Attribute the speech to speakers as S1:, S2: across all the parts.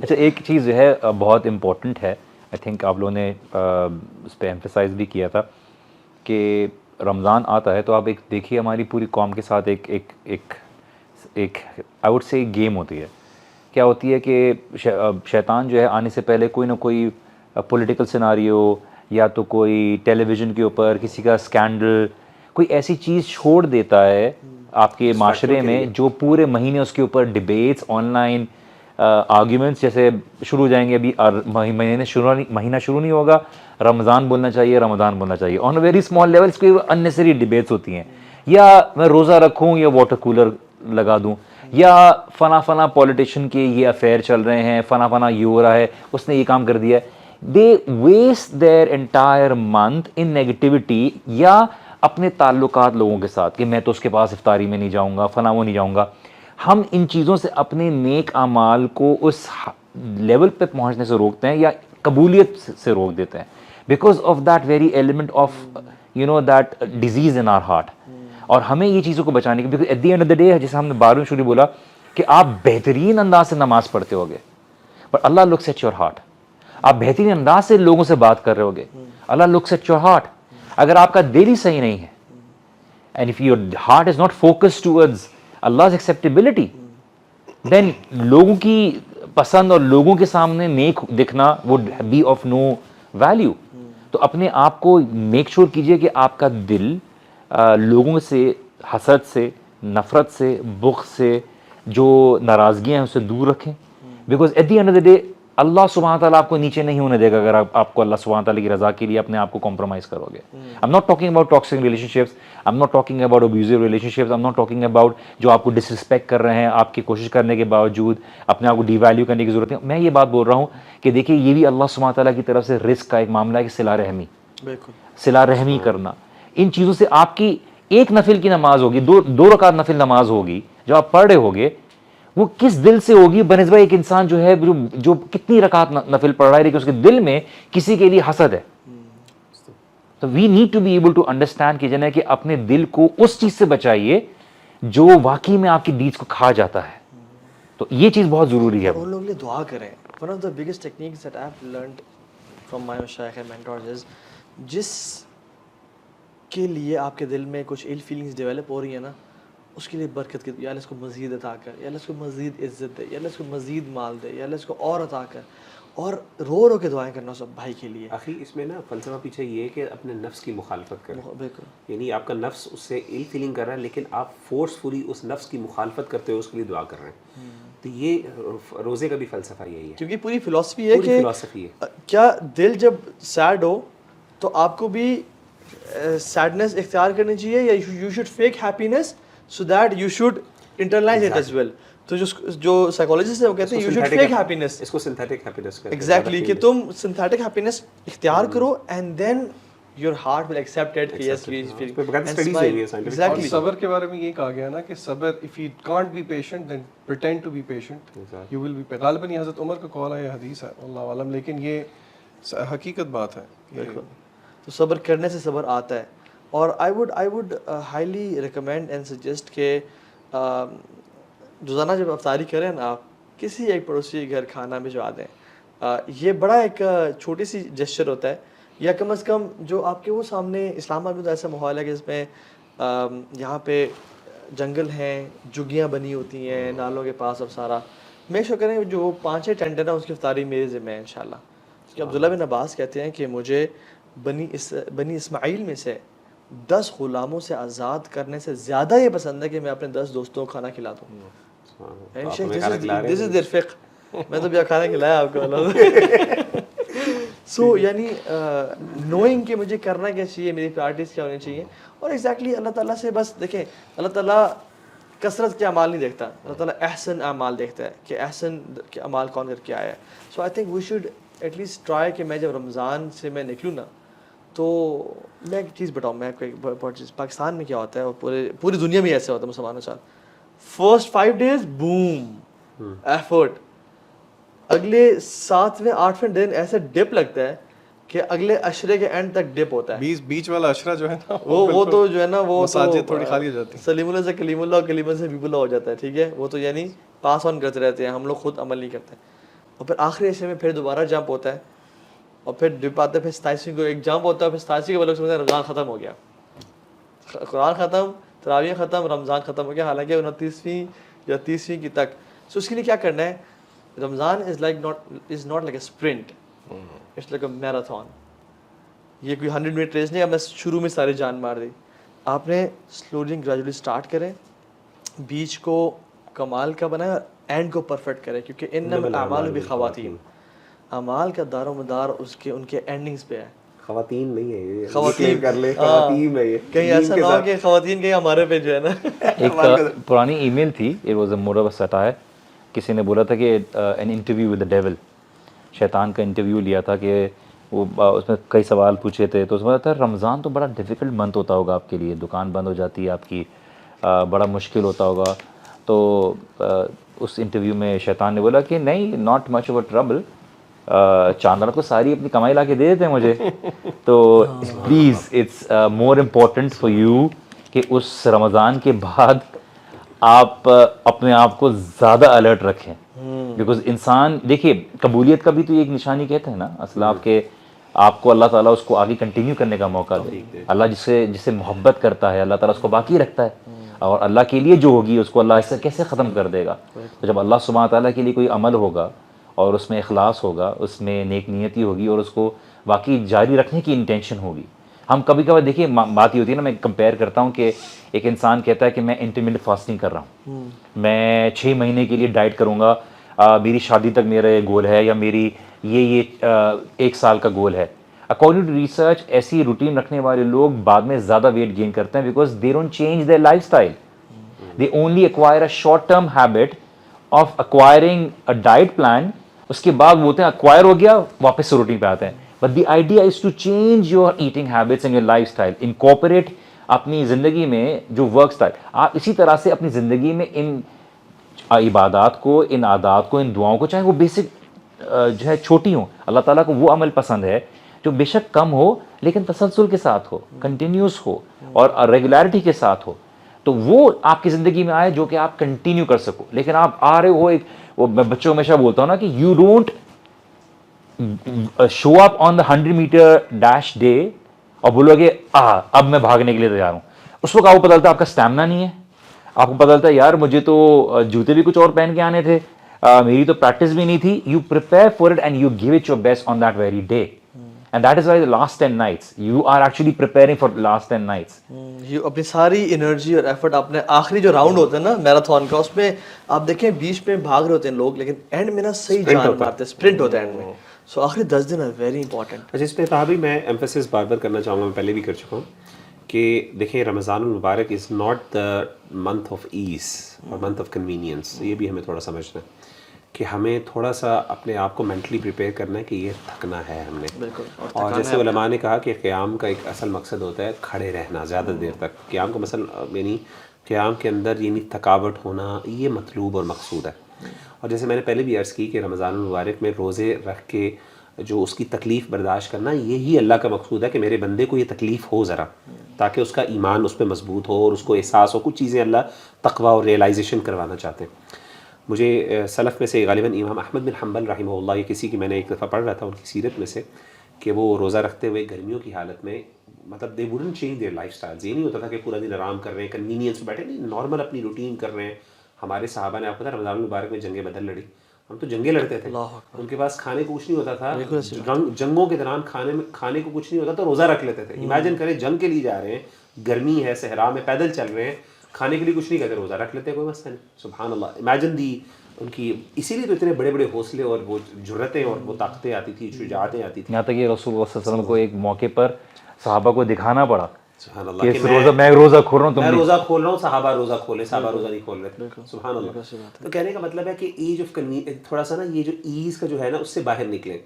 S1: اچھا ایک چیز جو ہے بہت امپورٹنٹ ہے، آئی تھنک آپ لوگوں نے اس پہ ایمفیسائز بھی کیا تھا کہ رمضان آتا ہے تو آپ ایک دیکھیے ہماری پوری قوم کے ساتھ ایک ایک ایک ایک آئی ووڈ سے ایک گیم ہوتی ہے. کیا ہوتی ہے کہ شیطان جو ہے آنے سے پہلے کوئی نہ کوئی پولیٹیکل سیناریو یا تو کوئی ٹیلی ویژن کے اوپر کسی کا اسکینڈل، کوئی ایسی چیز چھوڑ دیتا ہے آپ کے معاشرے میں جو پورے مہینے اس کے اوپر ڈبیٹس، آن لائن آرگیومنٹس جیسے شروع ہو جائیں گے. ابھی مہینہ شروع نہیں ہوگا، رمضان بولنا چاہیے، رمضان بولنا چاہیے. آن ویری اسمال لیولس کوئی اننیسری ڈبیٹس ہوتی ہیں، یا میں روزہ رکھوں یا واٹر کولر لگا دوں، یا فلاں پولیٹیشین کے یہ افیئر چل رہے ہیں، فلاں یہ ہو رہا ہے، اس نے یہ کام کر دیا ہے. They waste their entire month in negativity, یا اپنے تعلقات لوگوں کے ساتھ کہ میں تو اس کے پاس افطاری میں نہیں جاؤں گا، فلاں وہ نہیں جاؤں گا. ہم ان چیزوں سے اپنے نیک اعمال کو اس لیول پہ پہنچنے سے روکتے ہیں یا قبولیت سے روک دیتے ہیں because of that very element of that disease in our heart. اور ہمیں یہ چیزوں کو بچانے کی، because at the end of the day جیسے ہم نے 12ویں شروع بولا کہ آپ بہترین انداز سے نماز پڑھتے ہوگے but Allah looks at your heart. آپ بہترین انداز سے لوگوں سے بات کر رہے ہوگے، اللہ لکس ایٹ یور ہارٹ. اگر آپ کا دل ہی صحیح نہیں ہے and if your heart is not focus towards Allah's acceptability, then لوگوں کی پسند اور لوگوں کے سامنے نیک دکھنا would be of no value. تو اپنے آپ کو میک شور کیجئے کہ آپ کا دل لوگوں سے حسد سے، نفرت سے، بغض سے، جو ناراضگیاں ہیں اسے دور رکھیں. Because at the end of the day اللہ سبحانہ تعالیٰ آپ کو نیچے نہیں ہونے دے گا اگر آپ کو اللہ سبحانہ تعالیٰ کی رضا کے لیے اپنے آپ کو کمپرومائز کرو گے. I'm not talking about toxic relationships, I'm not talking about abusive relationships, I'm not talking about جو آپ کو ڈس رسپیکٹ کر رہے ہیں آپ کی کوشش کرنے کے باوجود اپنے آپ کو ڈی ویلیو کرنے کی ضرورت ہے. میں یہ بات بول رہا ہوں کہ دیکھیے یہ بھی اللہ سبحانہ تعالیٰ کی طرف سے رزق کا ایک معاملہ ہے کہ صلہ رحمی، صلہ رحمی کرنا. ان چیزوں سے آپ کی ایک نفل کی نماز ہوگی، دو رکعت نفل نماز ہوگی جو آپ پڑھ رہے ہوگے، وہ کس دل سے ہوگی بنسبت ایک انسان جو ہے جو کتنی رکعت نفل پڑھ رہا ہے لیکن اس کے دل میں کسی کے لیے حسد ہے. تو we need to be able to understand کہ جنہیں کہ اپنے دل کو اس چیز سے بچائیے جو واقعی میں آپ کی ڈیڈز کو کھا جاتا ہے. تو یہ چیز بہت ضروری ہے.
S2: ان لوگوں کے لیے دعا کریں. One of the biggest techniques that I have learned from my مشائخ اینڈ مینٹورز از جس کے لیے آپ کے دل میں کچھ ایل فیلنگس ڈیولپ ہو رہی ہیں نا، اس کے لیے برکت کی، یا اللہ اس کو مزید عطا کر، یا اللہ اس کو مزید عزت دے، یا اللہ اس کو مزید مال دے، یا اللہ اس کو اور عطا کر، اور رو رو کے دعائیں کرنا سب بھائی کے لیے.
S3: اخی اس میں نا فلسفہ پیچھے یہ ہے کہ اپنے نفس کی مخالفت کریں.
S2: بالکل،
S3: یعنی آپ کا نفس اس سے ایل فیلنگ کر رہا ہے لیکن آپ فورسفلی اس نفس کی مخالفت کرتے ہوئے اس کے لیے دعا کر رہے ہیں. تو یہ روزے کا بھی فلسفہ یہی ہے،
S2: کیونکہ پوری فلاسفی ہے کہ کیا دل جب سیڈ ہو تو آپ کو بھی سیڈنس اختیار کرنی چاہیے، یا you should fake happiness so that you should internalise it as well. تو جو سائیکالوجسٹ ہیں وہ کہتے ہیں یو شوڈ فیک ہیپینس،
S3: اس کو سنتھیٹک ہیپینس کہتے ہیں.
S2: ایگزیکٹلی، کہ تم سنتھیٹک ہیپینس اختیار کرو and then your heart will accept it. Yes exactly.
S4: صبر کے بارے میں یہ کہا گیا نا کہ صبر if you can't be patient then pretend to be patient you will be. غالباً یہ حضرت عمر کا قول ہے، یہ حدیث ہے اللہ عالم، لیکن یہ حقیقت بات ہے.
S2: بالکل. تو صبر کرنے سے صبر آتا ہے. اور I would highly recommend and suggest کہ روزانہ جب افطاری کریں نا آپ کسی ایک پڑوسی کے گھر کھانا بھجوا دیں. یہ بڑا ایک چھوٹی سی جسچر ہوتا ہے، یا کم از کم جو آپ کے وہ سامنے اسلام آباد میں تو ایسا ماحول ہے کہ اس میں یہاں پہ جنگل ہیں، جھگیاں بنی ہوتی ہیں نالوں کے پاس، اب سارا میک شور کریں جو 5-6 ٹینڈر ہیں اس کی افطاری میرے ذمہ ہے انشاءاللہ. کہ عبداللہ بن عباس کہتے ہیں کہ مجھے بنی اسماعیل میں سے 10 غلاموں سے آزاد کرنے سے زیادہ یہ پسند ہے کہ میں اپنے 10 دوستوں کو کھانا کھلا دوں. دس از دیئر فقہ. میں تو بھی کھانا کھلایا آپ کو. سو یعنی نوئنگ کہ مجھے کرنا کیا چاہیے، میری پرائرٹیز کیا ہونی چاہیے. اور ایگزیکٹلی اللہ تعالیٰ سے بس دیکھیں، اللہ تعالیٰ کثرت کے اعمال نہیں دیکھتا، اللہ تعالیٰ احسن اعمال دیکھتا ہے کہ احسن کے اعمال کون کر کے آیا ہے. So I think we should at least try کہ میں جب رمضان سے میں نکلوں نا، تو میں ایک چیز بتاؤں، میں کوئی بہت چیز پاکستان میں کیا ہوتا ہے اور پوری دنیا میں ایسا ہوتا ہے مسلمانوں کے ساتھ. فرسٹ 5 days بوم ایفرٹ، اگلے 7ویں 8ویں دن ایسے ڈپ لگتا ہے کہ اگلے عشرے کے اینڈ تک ڈپ ہوتا ہے.
S4: بیچ والا عشرہ جو ہے نا
S2: وہ تو جو ہے نا وہ
S4: مساجد تھوڑی خالی ہو جاتی ہے.
S2: سلیم اللہ سے کلیم اللہ اور کلیم سے حبیب اللہ ہو جاتا ہے. ٹھیک ہے، وہ تو یعنی پاس آن کرتے رہتے ہیں، ہم لوگ خود عمل نہیں کرتے. اور پھر آخری حصے میں پھر دوبارہ جمپ ہوتا ہے اور پھر ڈپ آتا ہے, پھر 27 کو ایک جمپ ہوتا ہے, پھر 27 کے بعد سمجھتے ہیں رمضان ختم ہو گیا, قرآن ختم, تراویح ختم, رمضان ختم ہو گیا, حالانکہ 29ویں یا 30ویں کی تک. سو اس کے لیے کیا کرنا ہے, Ramzan is not like a sprint, it's like a marathon. یہ کوئی 100 منٹ ریس نہیں اب میں شروع میں ساری جان مار دی. آپ نے سلولی گریجولی اسٹارٹ کریں, بیچ کو کمال کا بنائیں, اینڈ کو پرفیکٹ کریں, کیونکہ ان اعمال بھی خواتین, اعمال کا دار و مدار اس کے ان کے اینڈنگز پہ ہے.
S3: خواتین نہیں ہے یہ,
S2: خواتین
S3: کر لے, خواتین ہے یہ,
S2: کہیں ایسا نہ ہو کہ خواتین کہیں ہمارے پہ جو ہے نا.
S1: ایک پرانی ای میل تھی, it was a more of a satire. کسی نے بولا تھا کہ an interview with the devil, شیطان کا انٹرویو لیا تھا کہ وہ اس میں کئی سوال پوچھے تھے, تو اس میں بولا تھا رمضان تو بڑا ڈیفیکلٹ منتھ ہوتا ہوگا آپ کے لیے, دکان بند ہو جاتی ہے آپ کی, بڑا مشکل ہوتا ہوگا. تو اس انٹرویو میں شیطان نے بولا کہ نہیں, not much of a trouble, چاندنا کو ساری اپنی کمائی لا کے دے دیتے ہیں مجھے. تو please it's more important for you کہ اس رمضان کے بعد آپ اپنے آپ کو زیادہ الرٹ رکھیں, بیکاز انسان دیکھیے قبولیت کا بھی تو ایک نشانی کہتے ہیں نا اصل آپ کو اللہ تعالیٰ اس کو آگے کنٹینیو کرنے کا موقع دے. اللہ جسے محبت کرتا ہے اللہ تعالیٰ اس کو باقی رکھتا ہے, اور اللہ کے لیے جو ہوگی اس کو اللہ اس سے کیسے ختم کر دے گا. تو جب اللہ سبحانہ تعالیٰ کے لیے کوئی عمل ہوگا اور اس میں اخلاص ہوگا, اس میں نیک نیتی ہوگی اور اس کو باقی جاری رکھنے کی انٹینشن ہوگی. ہم کبھی کبھی دیکھیے بات یہ ہوتی ہے نا, میں کمپیئر کرتا ہوں کہ ایک انسان کہتا ہے کہ میں انٹرمیٹنٹ فاسٹنگ کر رہا ہوں, میں 6 مہینے کے لیے ڈائٹ کروں گا, میری شادی تک میرا یہ گول ہے, یا میری یہ 1 سال کا گول ہے. اکارڈنگ ٹو ریسرچ ایسی روٹین رکھنے والے لوگ بعد میں زیادہ ویٹ گین کرتے ہیں, because they don't change their lifestyle, they only acquire a short term habit of acquiring a diet plan. اس کے بعد وہ ہوتے ہیں ایکوائر ہو گیا, واپس سے روٹین پہ آتے ہیں. But the idea is to change your eating habits and your lifestyle, incorporate اپنی زندگی میں جو ورک اسٹائل. آپ اسی طرح سے اپنی زندگی میں ان عبادات کو, ان عادات کو, ان دعاؤں کو, چاہے وہ بیسک جو ہے چھوٹی ہوں, اللہ تعالیٰ کو وہ عمل پسند ہے جو بے شک کم ہو لیکن تسلسل کے ساتھ ہو, کنٹینیوس ہو اور ریگولیرٹی کے ساتھ ہو, تو وہ آپ کی زندگی میں آئے جو کہ آپ کنٹینیو کر سکو. لیکن آپ آ رہے ہو ایک, وہ میں بچوں کو ہمیشہ بولتا ہوں نا کہ you don't show up on the 100 metre dash day اور بولو کہ اب میں بھاگنے کے لیے تیار ہوں. اس وقت آپ کو پتہ چلتا ہے آپ کا اسٹیمنا نہیں ہے, آپ کو پتہ چلتا ہے یار مجھے تو جوتے بھی کچھ اور پہن کے آنے تھے, میری تو پریکٹس بھی نہیں تھی. You prepare for it and you give it your best on that very day, and that is why the last 10 nights you are actually preparing for the last 10 nights.
S2: یہ اپنی ساری انرجی اور effort آپ نے آخری جو round ہوتا ہے نا میراتھن کا, اس میں آپ دیکھیں بیچ میں بھاگ رہے ہوتے ہیں لوگ, لیکن اینڈ میں نا صحیح جان مارتے ہیں, اسپرنٹ ہوتا ہے اینڈ میں. سو آخری 10 دن آر ویری امپورٹنٹ.
S3: اچھا, اس پہ کہا بھی میں ایمفیسس بار بار کرنا چاہوں گا, میں پہلے بھی کر چکا ہوں کہ دیکھیں رمضان المبارک is not the month of as اور منتھ آف کنوینئنس. یہ بھی ہمیں تھوڑا سمجھنا ہے کہ ہمیں تھوڑا سا اپنے آپ کو مینٹلی پریپیئر کرنا ہے کہ یہ تھکنا ہے ہم نے.
S2: بالکل.
S3: اور جیسے علماء نے کہا کہ قیام کا ایک اصل مقصد ہوتا ہے کھڑے رہنا زیادہ دیر تک. قیام کا مثلا یعنی قیام کے اندر یعنی تھکاوٹ ہونا, یہ مطلوب اور مقصود ہے. اور جیسے میں نے پہلے بھی عرض کی کہ رمضان المبارک میں روزے رکھ کے جو اس کی تکلیف برداشت کرنا, یہی اللہ کا مقصود ہے کہ میرے بندے کو یہ تکلیف ہو ذرا, تاکہ اس کا ایمان اس پہ مضبوط ہو اور اس کو احساس ہو. کچھ چیزیں اللہ تقویٰ اور ریئلائزیشن کروانا چاہتے ہیں. مجھے سلف میں سے غالباً امام احمد بن حنبل رحمہ اللہ, یہ کسی کی میں نے ایک دفعہ پڑھ رہا تھا ان کی سیرت میں سے, کہ وہ روزہ رکھتے ہوئے گرمیوں کی حالت میں مطلب they wouldn't change their lifestyles. یہ نہیں ہوتا تھا کہ پورا دن آرام کر رہے ہیں, کنوینئنس میں بیٹھے, نہیں, نارمل اپنی روٹین کر رہے ہیں. ہمارے صحابہ نے, آپ کو پتہ ہے رمضان المبارک میں جنگ بدر لڑی, ہم تو جنگیں لڑتے تھے, ان کے پاس کھانے کو کچھ نہیں ہوتا تھا, جنگوں کے دوران کھانے کو کچھ نہیں ہوتا تو روزہ رکھ لیتے تھے. امیجن کریں جنگ کے لیے جا رہے ہیں, گرمی ہے, صحرا میں پیدل چل رہے ہیں, کھانے کے لیے کچھ نہیں کہتے, روزہ رکھ لیتے, کوئی مسئلہ نہیں. سبحان اللہ, امیجن دی ان کی, اسی لیے تو اتنے بڑے بڑے حوصلے اور وہ جرتیں اور وہ طاقتیں آتی تھی, شجاعتیں آتی تھیں.
S1: یہاں تک کہ رسول اللہ صلی اللہ علیہ وسلم کو ایک موقع پر صحابہ کو دکھانا پڑا
S3: سبحان اللہ
S1: کہ میں روزہ کھول رہا ہوں,
S3: میں روزہ کھول رہا ہوں, صحابہ روزہ کھولے, صحابہ روزہ نہیں کھول رہے تھے. سبحان اللہ. تو کہنے کا مطلب ہے کہ ایج آف تھوڑا سا نا یہ جو ایز کا جو ہے نا اس سے باہر نکلیں.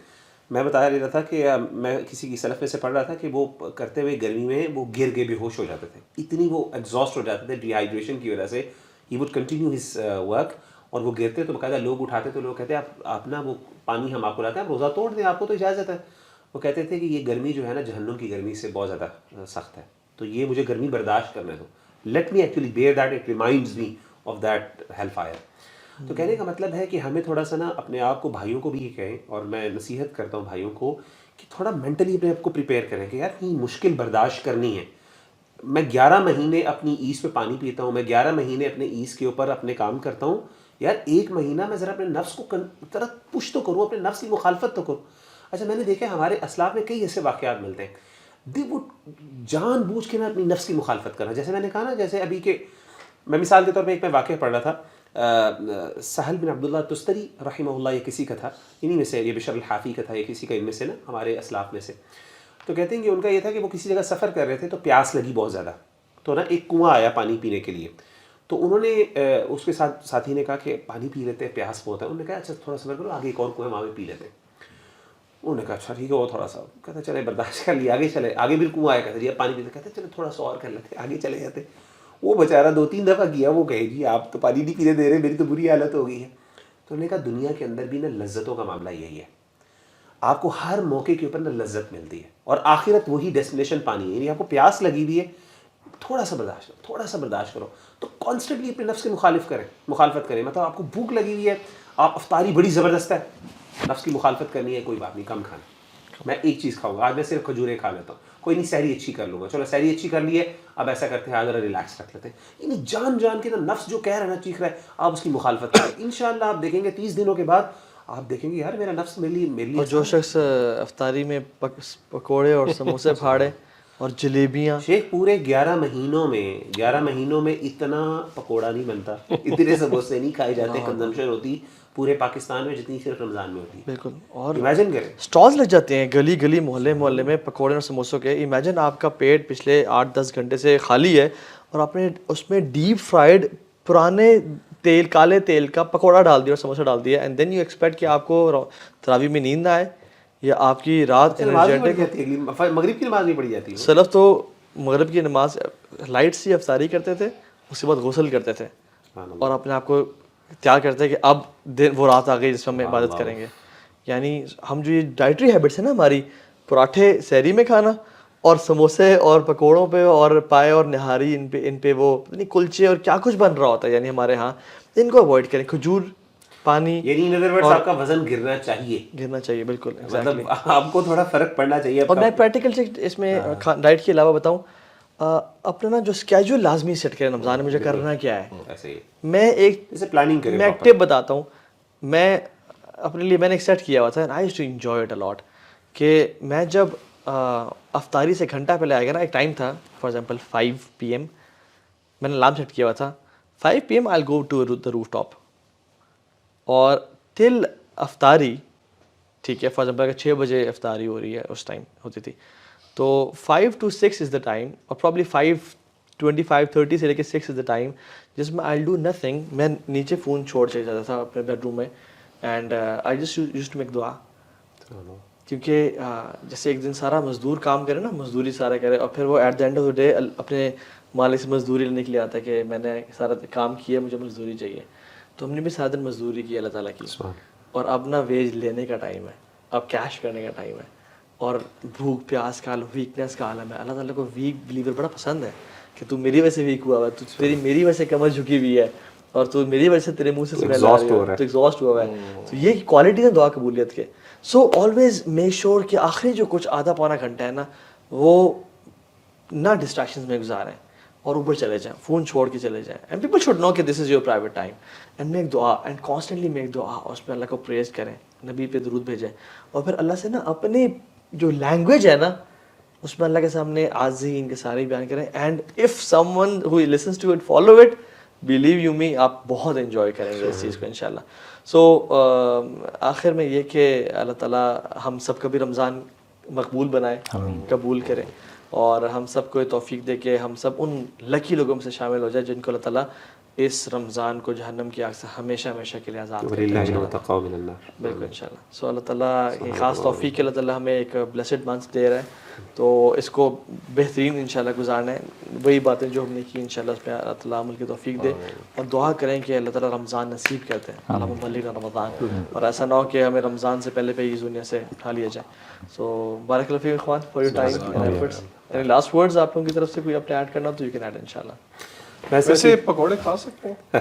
S3: میں بتا رہا تھا کہ میں کسی کی سلف میں سے پڑھ رہا تھا کہ وہ کرتے ہوئے گرمی میں وہ گر کے بے ہوش ہو جاتے تھے, اتنی وہ ایگزاسٹ ہو جاتے تھے ڈی ہائیڈریشن کی وجہ سے. He would continue his work, اور وہ گرتے تو باقاعدہ لوگ اٹھاتے تو لوگ کہتے ہیں آپ نا وہ پانی ہم آپ کو لاتے ہیں, آپ روزہ توڑ دیں, آپ کو تو اجازت ہے. وہ کہتے تھے کہ یہ گرمی جو ہے نا جہنم کی گرمی سے بہت زیادہ سخت ہے, تو یہ مجھے گرمی برداشت کرنے دو, let me actually bear that, it reminds me of that hell fire. تو کہنے کا مطلب ہے کہ ہمیں تھوڑا سا نا اپنے آپ کو، بھائیوں کو بھی یہ کہیں، اور میں نصیحت کرتا ہوں بھائیوں کو کہ تھوڑا مینٹلی اپنے آپ کو پریپیئر کریں کہ یار یہ مشکل برداشت کرنی ہے. میں 11 مہینے اپنی ایز پہ پانی پیتا ہوں، میں 11 مہینے اپنے ایز کے اوپر اپنے کام کرتا ہوں. یار 1 مہینہ میں ذرا اپنے نفس کو ذرا پش تو کروں، اپنے نفس کی مخالفت تو کروں. اچھا میں نے دیکھا ہمارے اسلاف میں کئی ایسے واقعات ملتے ہیں، وہ جان بوجھ کے نا اپنی نفس کی مخالفت کرنا. جیسے میں نے کہا نا، جیسے ابھی کہ میں مثال کے طور پہ ایک میں واقعہ پڑھ رہا تھا، سہل بن عبداللہ تستری رحمہ اللہ، یہ کسی کا تھا انہی میں سے، یہ بشر الحافی کا تھا، یہ کسی کا ان میں سے نا ہمارے اسلاف میں سے. تو کہتے ہیں کہ ان کا یہ تھا کہ وہ کسی جگہ سفر کر رہے تھے تو پیاس لگی بہت زیادہ، تو نا ایک کنواں آیا پانی پینے کے لیے. تو انہوں نے اس کے ساتھی نے کہا کہ پانی پی لیتے ہیں، پیاس بہت ہے. انہوں نے کہا اچھا تھوڑا سفر کرو، آگے ایک اور کنواں وہاں پہ پی لیتے ہیں. انہوں نے کہا اچھا ٹھیک ہے، وہ تھوڑا سا کہتے چلے برداشت کر لیا، آگے چلے، آگے بھی کنواں آیا، کہتے جی اب پانی پیتے، کہتے چلے تھوڑا سا اور کر لیتے، آگے چلے جاتے. وہ بیچارہ 2-3 دفعہ کیا، وہ کہے جی آپ تو پانی نہیں پینے دے رہے، میری تو بری حالت ہو گئی ہے. تو انہوں نے کہا دنیا کے اندر بھی نا لذتوں کا معاملہ یہی ہے، آپ کو ہر موقع کے اوپر نا لذت ملتی ہے، اور آخرت وہی ڈیسٹینیشن پانی ہے. یعنی آپ کو پیاس لگی ہوئی ہے، تھوڑا سا برداشت کرو، تھوڑا سا برداشت کرو. تو کانسٹنٹلی اپنے نفس کی مخالفت کریں. مطلب آپ کو بھوک لگی ہوئی ہے، آپ افطاری بڑی زبردست ہے، نفس کی مخالفت کرنی ہے، کوئی بات نہیں، کم کھانا. میں ایک چیز کھاؤں گا آج، میں صرف کھجوریں کھا لیتا ہوں، کوئی نہیں سحری اچھی کر لوں گا، چلو سحری اچھی کر لی ہے، اب ایسا کرتے ہیں ذرا ریلیکس رکھ لیتے ہیں. یعنی جان کے نا نفس جو کہہ رہا ہے نا، چیخ رہا ہے، آپ اس کی مخالفت کریں. انشاءاللہ آپ دیکھیں گے 30 دنوں کے بعد آپ دیکھیں گے یار میرا نفس میرے لیے.
S2: اور جو شخص افطاری میں پکوڑے اور سموسے پھاڑے اور جلیبیاں،
S3: شیخ پورے 11 مہینوں میں اتنا پکوڑا نہیں بنتا، اتنے سموسے نہیں کھائے جاتے، کنزمپشن ہوتی پورے پاکستان میں جتنی صرف رمضان میں ہوتی ہے.
S2: بالکل. اور
S3: امیجن کریں،
S2: سٹالز لگ جاتے ہیں گلی گلی، محلے میں پکوڑے اور سموسوں کے. امیجن آپ کا پیٹ پچھلے 8-10 گھنٹے سے خالی ہے اور آپ نے اس میں ڈیپ فرائیڈ پرانے تیل، کالے تیل کا پکوڑا ڈال دیا اور سموسہ ڈال دیا، اینڈ دین یو ایکسپیکٹ کہ آپ کو تراویح میں نیند نہ آئے یا آپ کی رات انرجیٹک.
S3: مغرب کی نماز نہیں پڑھی جاتی.
S2: سلف تو مغرب کی نماز لائٹ سی افطاری کرتے تھے، اس کے بعد غسل کرتے تھے اور اپنے آپ کو تیار کرتے ہیں کہ اب دن وہ رات آ گئی جس میں ہم عبادت کریں گے. یعنی ہم جو یہ ڈائٹری ہیبٹس ہیں نا ہماری، پراٹھے سحری میں کھانا اور سموسے اور پکوڑوں پہ اور پائے اور نہاری، ان پہ وہ کلچے اور کیا کچھ بن رہا ہوتا ہے یعنی ہمارے ہاں، ان کو اوائڈ کریں. کھجور، پانی،
S3: یعنی ان ادر ورڈز آپ کا وزن گرنا چاہیے،
S2: بالکل.
S3: مطلب آپ کو تھوڑا فرق پڑنا چاہیے.
S2: اور میں پریکٹیکل سے اس میں ڈائٹ کے علاوہ بتاؤں، اپنا نا جو اسکیجول لازمی سیٹ کریں رمضان میں مجھے کرنا کیا ہے. میں ایک
S3: پلاننگ کریں،
S2: میں ایک ٹپ بتاتا ہوں. میں اپنے لیے میں نے ایک سیٹ کیا ہوا تھا، I used to enjoy it a lot, کہ میں جب افطاری سے گھنٹہ پہلے آئے گا نا، ایک ٹائم تھا فار ایگزامپل 5 PM، میں نے الارم سیٹ کیا ہوا تھا 5 PM I go to the rooftop, اور ٹل افطاری، ٹھیک ہے، فار ایگزامپل اگر 6 بجے افطاری ہو رہی ہے، اس ٹائم ہوتی تھی، تو 5 to 6 از دا ٹائم، اور پرابلی 5:25-30 سے لے کے 6 از دا ٹائم جس میں آئی ڈو نتھنگ. میں نیچے فون چھوڑ چلے جاتا تھا اپنے بیڈ روم میں، and I just used to make دعا. کیونکہ جیسے ایک دن سارا مزدور کام کرے نا، مزدوری سارا کرے، اور پھر وہ at the end of the day اپنے مالک سے مزدوری لینے کے لیے آتا ہے کہ میں نے سارا کام کیا، مجھے مزدوری چاہیے. تو ہم نے بھی سارا دن مزدوری کی اللہ تعالیٰ کی، اور اب نا ویج لینے کا ٹائم ہے، اب کیش کرنے کا ٹائم ہے، اور بھوک پیاس کا عالم، ویکنیس کا عالم ہے. اللہ تعالیٰ کو ویک بلیور بڑا پسند ہے کہ تو میری وجہ سے ویک ہوا ہے، تو میری وجہ سے کمر جھکی ہوئی ہے، اور تو میری وجہ سے تیرے منہ سے اسمیل آ رہی ہے، تو ایگزاسٹ ہوا ہے. تو یہ کوالٹی ہے دعا قبولیت کے. سو آلویز میک شیور کہ آخری جو کچھ آدھا پونا گھنٹہ ہے نا، وہ نہ ڈسٹریکشنز میں گزاریں اور اوپر چلے جائیں، فون چھوڑ کے چلے جائیں. اینڈ پیپل شوڈ نو کہ this is your private time, and make دعا، اینڈ کانسٹنٹلی میک دعا، اور اس پہ اللہ کو پریز کریں، نبی پہ درود بھیجیں، اور پھر اللہ سے نا اپنی جو لینگویج ہے نا اس میں اللہ کے سامنے عاجزی ان کے سارے بیان کریں. And if someone who listens to it follow it, believe you me, آپ بہت انجوائے کریں گے اس چیز کو انشاءاللہ. سو آخر میں یہ کہ اللہ تعالیٰ ہم سب کا بھی رمضان مقبول بنائے، قبول کرے، اور ہم سب کو یہ توفیق دے کہ ہم سب ان لکی لوگوں میں سے شامل ہو جائے جن کو اللہ تعالیٰ اس رمضان کو جہنم کی آگ سے ہمیشہ کے لیے آزاد کرے. بالکل انشاءاللہ. سو اللہ تعالیٰ یہ خاص توفیق کہ اللہ تعالیٰ ہمیں ایک بلیسڈ منتھ دے رہا ہے، تو اس کو بہترین انشاءاللہ گزارنا ہے. وہی باتیں جو ہم نے کی انشاءاللہ اس پہ اللہ تعالیٰ عمل کی توفیق دے، اور دعا کریں کہ اللہ تعالیٰ رمضان نصیب کرتے ہیں، اللہم بلغنا رمضان، اور ایسا نہ ہو کہ ہمیں رمضان سے پہلے اس دنیا سے اٹھا لیا جائے. سو بارک اللہ فیکم اخوان for your time and efforts. Any last words آپ لوگوں کی طرف سے کوئی اپنے ایڈ کرنا تو یو کین ایڈ انشاءاللہ.
S4: ویسے پکوڑے کھا سکتے ہیں؟